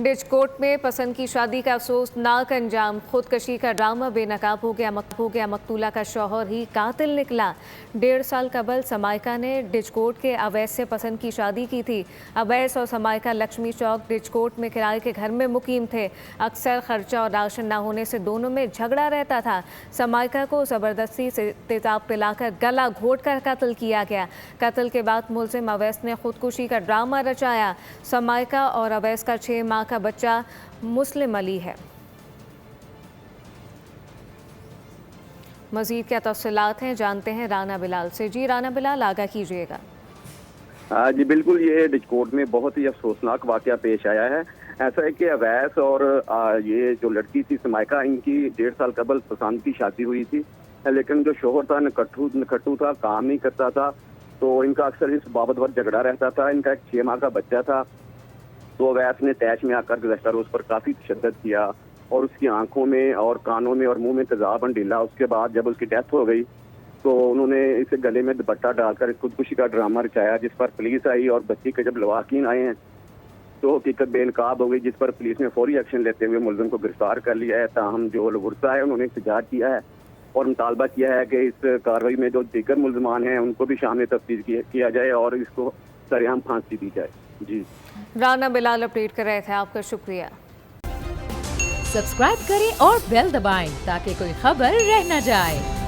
डिजकोट में पसंद की शादी का अफसोसनाक अंजाम, खुदकशी का ड्रामा बेनकाब हो गया। मकतूला का शौहर ही कातिल निकला। 1.5 साल कबल समाइका ने डिजकोट के अवैस से पसंद की शादी की थी। अवैस और समाइका लक्ष्मी चौक डिजकोट में किराए के घर में मुकीम थे। अक्सर खर्चा और राशन न होने से दोनों में झगड़ा रहता था। समाइका को ज़बरदस्ती से तेजाब पिलाकर गला घोट कर कत्ल किया गया। कत्ल के बाद मुलजिम अवैस ने खुदकुशी का ड्रामा रचाया। समाइका और अवैस का 6 माह का बच्चा मुस्लिम अली है। मजीद क्या तफसीलात हैं, जानते हैं राना बिलाल से। जी राना बिलाल, आगाह कीजिएगा। जी बिल्कुल, ये डिजकोट में बहुत ही अफसोसनाक वाकया पेश आया है। ऐसा है कि अवैस और ये जो लड़की थी समाइका, इनकी 1.5 साल कबल पसंद की शादी हुई थी, लेकिन जो शोहर था नकट्टू था, काम नहीं करता था, तो इनका अक्सर इस बाबत बहुत झगड़ा रहता था। इनका एक 6 माह का बच्चा था, तो अवैस ने तैश में आकर गुज़श्ता रोज़ पर काफ़ी तशद्दुद किया और उसकी आंखों में और कानों में और मुंह में तेजाब ढीला। उसके बाद जब उसकी डेथ हो गई तो उन्होंने इसे गले में दुपट्टा डालकर खुदकुशी का ड्रामा रचाया, जिस पर पुलिस आई और बच्ची के जब लवाकिन आए हैं तो हकीकत बेनकाब हो गई, जिस पर पुलिस ने फौरी एक्शन लेते हुए मुलजिम को गिरफ्तार कर लिया है। ताहम जो गुस्सा है उन्होंने एहतजाज किया है और मुतालबा किया है कि इस कार्रवाई में जो दीगर मुलजमान हैं उनको भी शामिल तफ्तीश किया जाए और इसको सरेआम फांसी दी जाए। जी राना बिलाल अपडेट कर रहे थे, आपका शुक्रिया। सब्सक्राइब करें और बेल दबाएं ताकि कोई खबर रह न जाए।